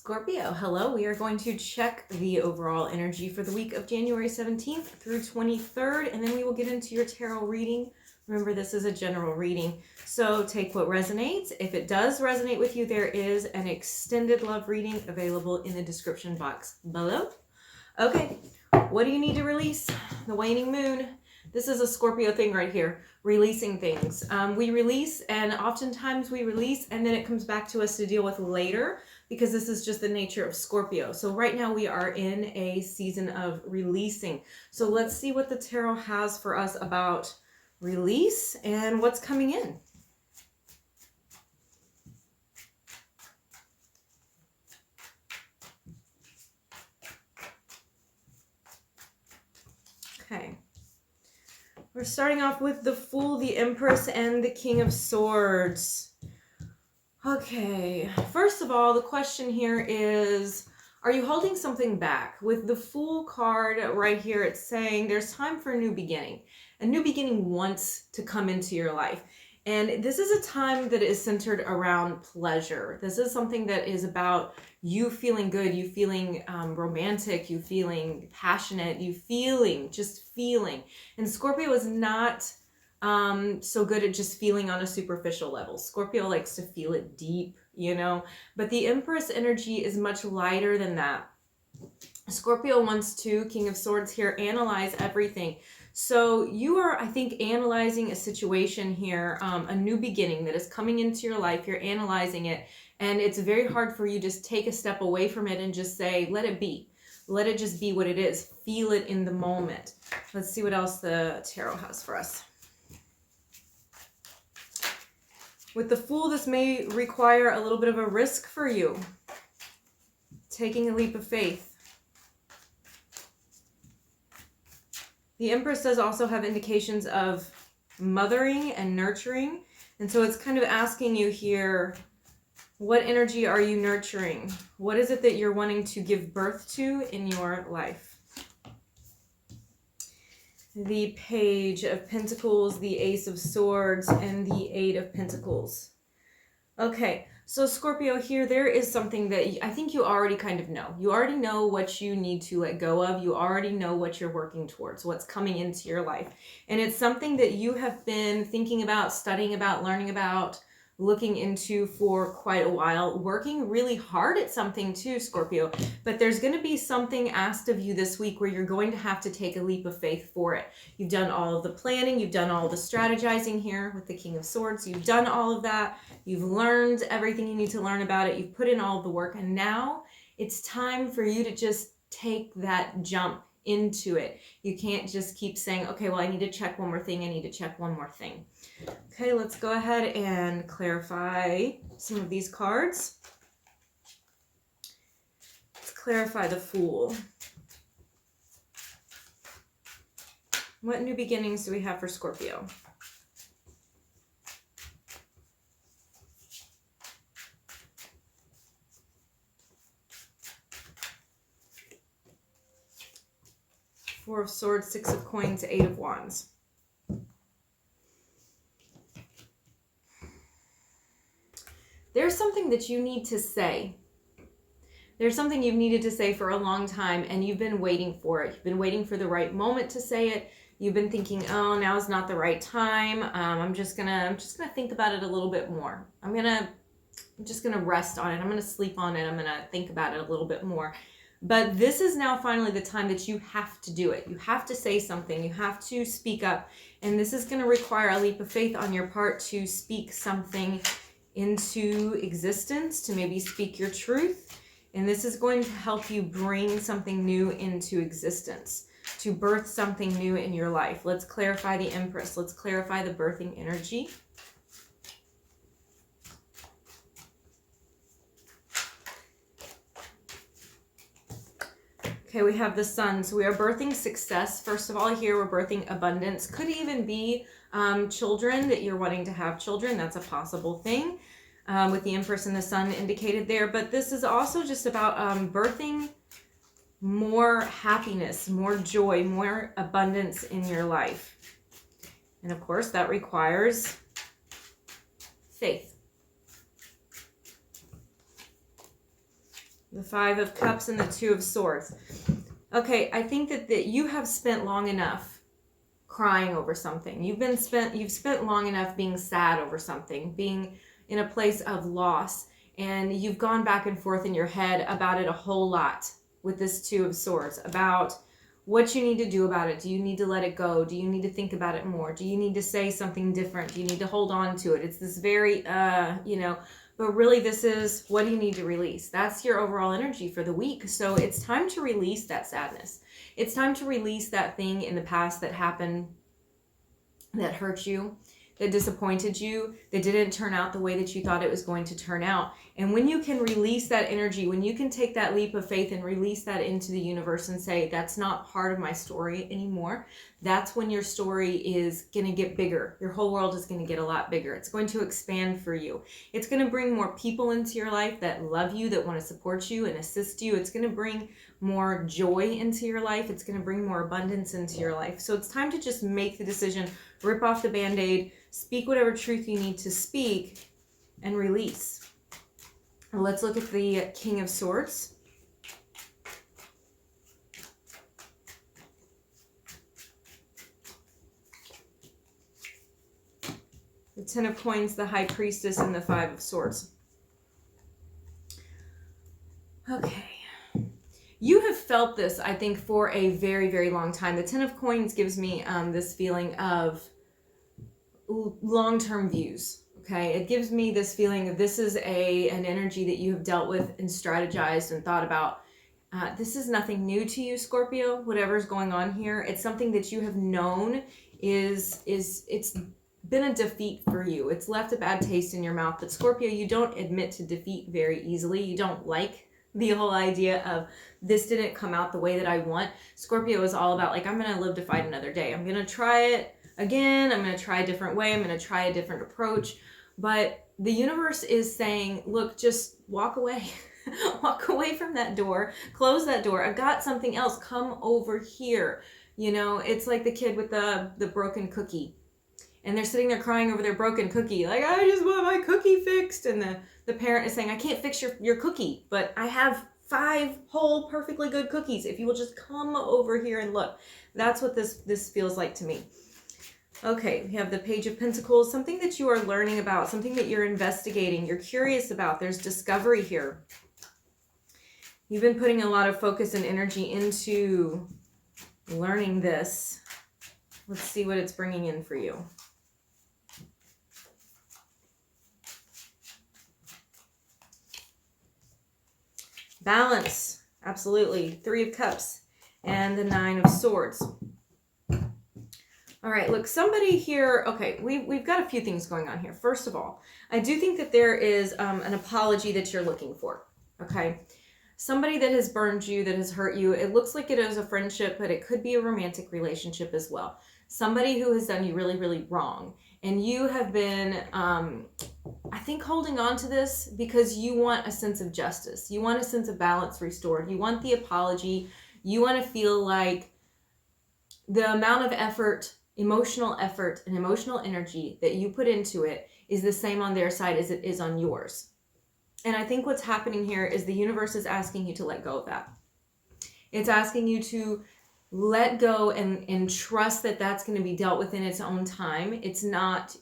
Scorpio, hello. We are going to check the overall energy for the week of January 17th through 23rd, and then we will get into your tarot reading. Remember, this is a general reading, so take what resonates. If it does resonate with you, there is an extended love reading available in the description box below. Okay, what do you need to release? The waning moon. This is a Scorpio thing right here, releasing things. We release, and oftentimes we release, and then it comes back to us to deal with later, because this is just the nature of Scorpio. So right now we are in a season of releasing. So let's see what the tarot has for us about release and what's coming in. Okay. We're starting off with the Fool, the Empress, and the King of Swords. Okay, first of all, the question here is, are you holding something back? With the Fool card right here, it's saying there's time for a new beginning. A new beginning wants to come into your life. And this is a time that is centered around pleasure. This is something that is about you feeling good, you feeling romantic, you feeling passionate, you feeling, just feeling. And Scorpio is not so good at just feeling on a superficial level. Scorpio likes to feel it deep, you know, but the Empress energy is much lighter than that. Scorpio wants to, King of Swords here, analyze everything. So you are, I think, analyzing a situation here, a new beginning that is coming into your life. You're analyzing it, and it's very hard for you to just take a step away from it and just say, let it be. Let it just be what it is. Feel it in the moment. Let's see what else the tarot has for us. With the Fool, this may require a little bit of a risk for you. Taking a leap of faith. The Empress does also have indications of mothering and nurturing. And so it's kind of asking you here, what energy are you nurturing? What is it that you're wanting to give birth to in your life? The Page of Pentacles, the Ace of Swords, and the Eight of Pentacles. Okay, so Scorpio here, there is something that I think you already kind of know. You already know what you need to let go of. You already know what you're working towards, what's coming into your life. And it's something that you have been thinking about, studying about, learning about, looking into for quite a while, working really hard at something too, Scorpio. But there's going to be something asked of you this week where you're going to have to take a leap of faith for it. You've done all of the planning, you've done all the strategizing here with the King of Swords, you've done all of that, you've learned everything you need to learn about it, you've put in all of the work, and now it's time for you to just take that jump into it. You can't just keep saying, okay, well, I need to check one more thing, I need to check one more thing. Okay, let's go ahead and clarify some of these cards. Let's clarify the Fool. What new beginnings do we have for Scorpio? Four of Swords, Six of Coins, Eight of Wands. There's something that you need to say. There's something you've needed to say for a long time, and you've been waiting for it. You've been waiting for the right moment to say it. You've been thinking, oh, now is not the right time. I'm just gonna think about it a little bit more. I'm just gonna rest on it. I'm gonna sleep on it. I'm gonna think about it a little bit more. But this is now finally the time that you have to do it. You have to say something. You have to speak up. And this is going to require a leap of faith on your part to speak something into existence, to maybe speak your truth. And this is going to help you bring something new into existence, to birth something new in your life. Let's clarify the Empress. Let's clarify the birthing energy. Okay, we have the Sun. So we are birthing success. First of all, here we're birthing abundance. Could even be children, that you're wanting to have children. That's a possible thing with the Empress and the Sun indicated there. But this is also just about birthing more happiness, more joy, more abundance in your life. And of course, that requires faith. The Five of Cups and the Two of Swords. Okay, I think that you have spent long enough crying over something. You've spent long enough being sad over something, being in a place of loss, and you've gone back and forth in your head about it a whole lot with this Two of Swords, about what you need to do about it. Do you need to let it go? Do you need to think about it more? Do you need to say something different? Do you need to hold on to it? It's this very, but really this is, what do you need to release? That's your overall energy for the week. So it's time to release that sadness. It's time to release that thing in the past that happened, that hurt you, that disappointed you, that didn't turn out the way that you thought it was going to turn out. And when you can release that energy, when you can take that leap of faith and release that into the universe and say, that's not part of my story anymore, that's when your story is going to get bigger. Your whole world is going to get a lot bigger. It's going to expand for you. It's going to bring more people into your life that love you, that want to support you and assist you. It's going to bring more joy into your life. It's going to bring more abundance into your life. So it's time to just make the decision, rip off the Band-Aid, speak whatever truth you need to speak, and release. Let's look at the King of Swords. The Ten of Coins, the High Priestess, and the Five of Swords. Okay. You have felt this, I think, for a very, very long time. The Ten of Coins gives me this feeling of long-term views. Okay, it gives me this feeling of this is an energy that you have dealt with and strategized and thought about. This is nothing new to you, Scorpio. Whatever's going on here, it's something that you have known it's been a defeat for you. It's left a bad taste in your mouth. But Scorpio, you don't admit to defeat very easily. You don't like the whole idea of this didn't come out the way that I want. Scorpio is all about like, I'm going to live to fight another day. I'm going to try it again. I'm going to try a different way. I'm going to try a different approach. But the universe is saying, look, just walk away. Walk away from that door. Close that door. I've got something else. Come over here. You know, it's like the kid with the broken cookie. And they're sitting there crying over their broken cookie. Like, I just want my cookie fixed. And the parent is saying, I can't fix your cookie, but I have 5 whole, perfectly good cookies. If you will just come over here and look. That's what this feels like to me. Okay, we have the Page of Pentacles, something that you are learning about, something that you're investigating, you're curious about. There's discovery here. You've been putting a lot of focus and energy into learning this. Let's see what it's bringing in for you. Balance, absolutely. 3 of Cups and the 9 of Swords. All right, look, somebody here, okay, we've got a few things going on here. First of all, I do think that there is an apology that you're looking for, okay? Somebody that has burned you, that has hurt you. It looks like it is a friendship, but it could be a romantic relationship as well. Somebody who has done you really, really wrong. And you have been, I think, holding on to this because you want a sense of justice. You want a sense of balance restored. You want the apology. You want to feel like the amount of effort, emotional effort and emotional energy that you put into it is the same on their side as it is on yours. And I think what's happening here is the universe is asking you to let go of that. It's asking you to let go and trust that that's going to be dealt with in its own time. It's not,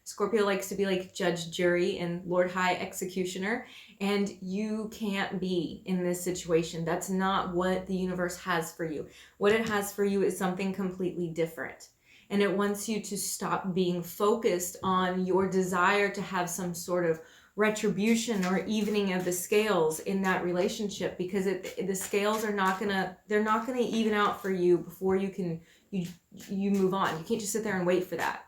Scorpio likes to be like judge, jury, and Lord High Executioner. And you can't be in this situation. That's not what the universe has for you. What it has for you is something completely different. And it wants you to stop being focused on your desire to have some sort of retribution or evening of the scales in that relationship, because the scales are not gonna even out for you before you move on. You can't just sit there and wait for that.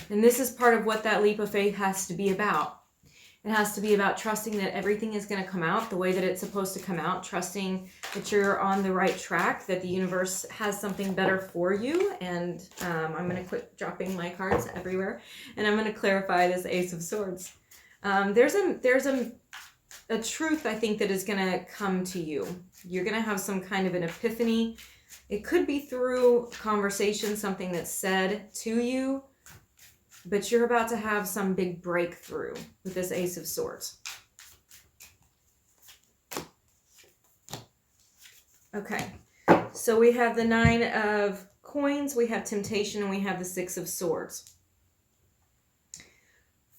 And this is part of what that leap of faith has to be about. It has to be about trusting that everything is going to come out the way that it's supposed to come out, trusting that you're on the right track, that the universe has something better for you. And I'm going to quit dropping my cards everywhere, and I'm going to clarify this Ace of Swords. There's a truth, I think, that is going to come to you. You're going to have some kind of an epiphany. It could be through conversation, something that's said to you, but you're about to have some big breakthrough with this Ace of Swords. Okay. So we have the 9 of coins, we have temptation, and we have the 6 of swords.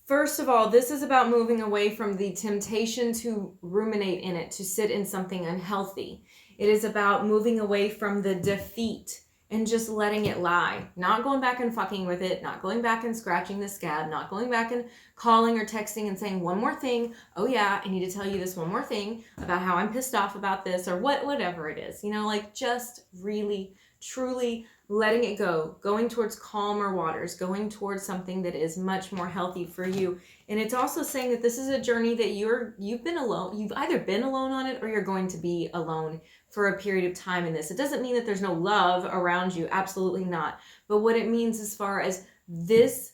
First of all, this is about moving away from the temptation to ruminate in it, to sit in something unhealthy. It is about moving away from the defeat and just letting it lie. Not going back and fucking with it, not going back and scratching the scab, not going back and calling or texting and saying one more thing. Oh yeah, I need to tell you this one more thing about how I'm pissed off about this, or whatever it is. You know, like just really, truly letting it go, going towards calmer waters, going towards something that is much more healthy for you. And it's also saying that this is a journey that you've been alone. You've either been alone on it or you're going to be alone for a period of time in this. It doesn't mean that there's no love around you. Absolutely not. But what it means as far as this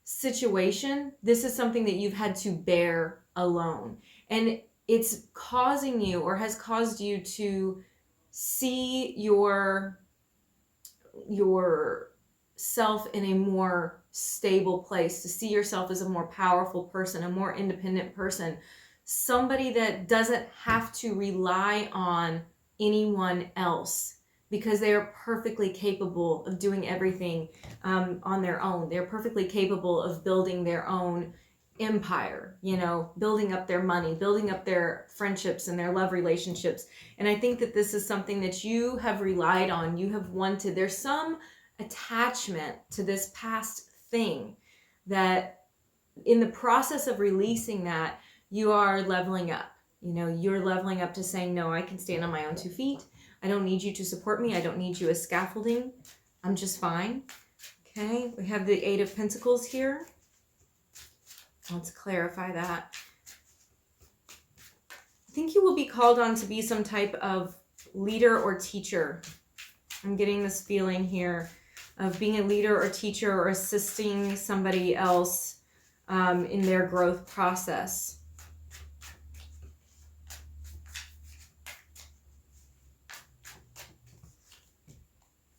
situation, this is something that you've had to bear alone. And it's causing you, or has caused you, to see yourself in a more stable place, to see yourself as a more powerful person, a more independent person, somebody that doesn't have to rely on anyone else, because they are perfectly capable of doing everything on their own. They're perfectly capable of building their own empire, you know, building up their money, building up their friendships and their love relationships. And I think that this is something that you have relied on, you have wanted. There's some attachment to this past thing that in the process of releasing that, you are leveling up. You know, you're leveling up to saying, no, I can stand on my own 2 feet. I don't need you to support me. I don't need you as scaffolding. I'm just fine. Okay, we have the 8 of Pentacles here. Let's clarify that. I think you will be called on to be some type of leader or teacher. I'm getting this feeling here of being a leader or teacher, or assisting somebody else in their growth process.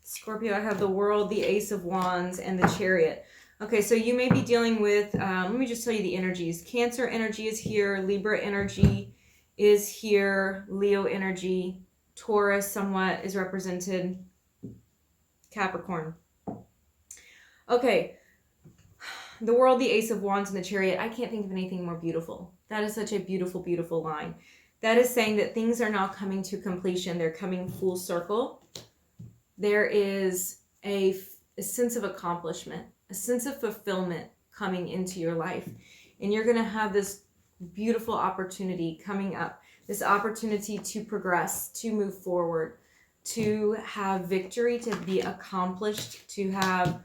Scorpio, I have the World, the Ace of Wands, and the Chariot. Okay, so you may be dealing with, let me just tell you the energies. Cancer energy is here. Libra energy is here. Leo energy. Taurus somewhat is represented. Capricorn. Okay. The World, the Ace of Wands, and the Chariot. I can't think of anything more beautiful. That is such a beautiful, beautiful line. That is saying that things are now coming to completion. They're coming full circle. There is a sense of accomplishment, a sense of fulfillment coming into your life. And you're going to have this beautiful opportunity coming up, this opportunity to progress, to move forward, to have victory, to be accomplished, to have,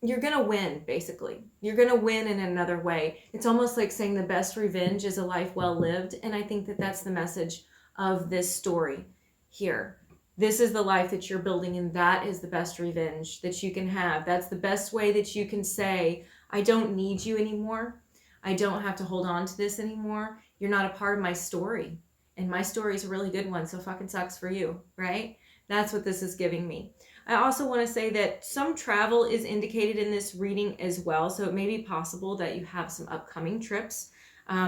you're going to win, basically. You're going to win in another way. It's almost like saying the best revenge is a life well lived. And I think that that's the message of this story here. This is the life that you're building, and that is the best revenge that you can have. That's the best way that you can say, I don't need you anymore. I don't have to hold on to this anymore. You're not a part of my story. And my story is a really good one, so fucking sucks for you, right? That's what this is giving me. I also want to say that some travel is indicated in this reading as well. So it may be possible that you have some upcoming trips,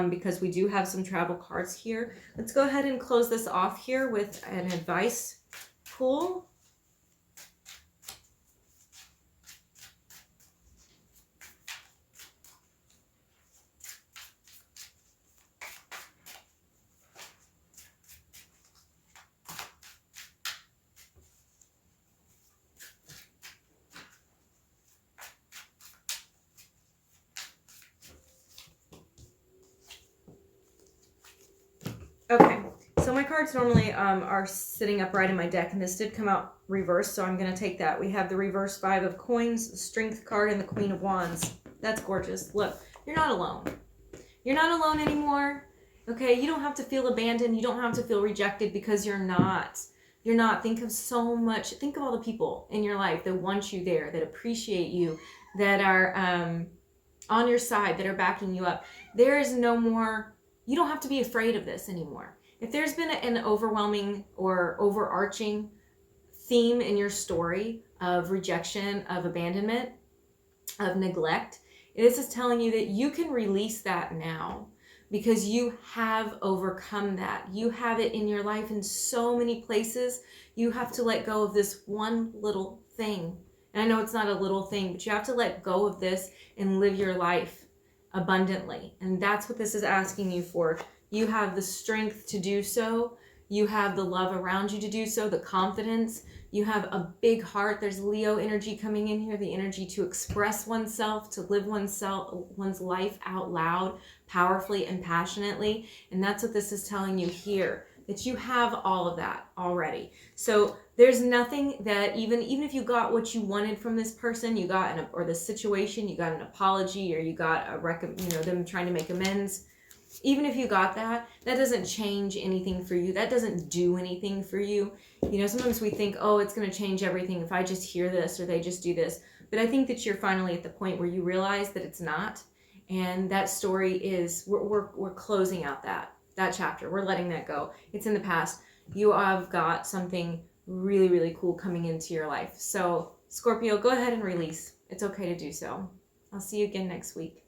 because we do have some travel cards here. Let's go ahead and close this off here with an advice pull. Okay, so my cards normally are sitting upright in my deck, and this did come out reversed, so I'm going to take that. We have the reverse 5 of coins, the Strength card, and the Queen of Wands. That's gorgeous. Look, you're not alone. You're not alone anymore. Okay, you don't have to feel abandoned. You don't have to feel rejected, because you're not. You're not. Think of so much. Think of all the people in your life that want you there, that appreciate you, that are on your side, that are backing you up. There is no more. You don't have to be afraid of this anymore. If there's been an overwhelming or overarching theme in your story of rejection, of abandonment, of neglect, this is telling you that you can release that now. because you have overcome that. You have it in your life in so many places. You have to let go of this one little thing. And I know it's not a little thing, but you have to let go of this and live your life abundantly. And that's what this is asking you for. You have the strength to do so. You have the love around you to do so, the confidence. You have a big heart. There's Leo energy coming in here, the energy to express oneself, to live one's life out loud, powerfully and passionately. And that's what this is telling you here, that you have all of that already. So there's nothing that even if you got what you wanted from this person, you got or the situation, you got an apology, or you got them trying to make amends. Even if you got that, that doesn't change anything for you. That doesn't do anything for you. Sometimes we think, oh, it's going to change everything if I just hear this or they just do this. But I think that you're finally at the point where you realize that it's not. And that story is, we're closing out that chapter. We're letting that go. It's in the past. You have got something really, really cool coming into your life. So Scorpio, go ahead and release. It's okay to do so. I'll see you again next week.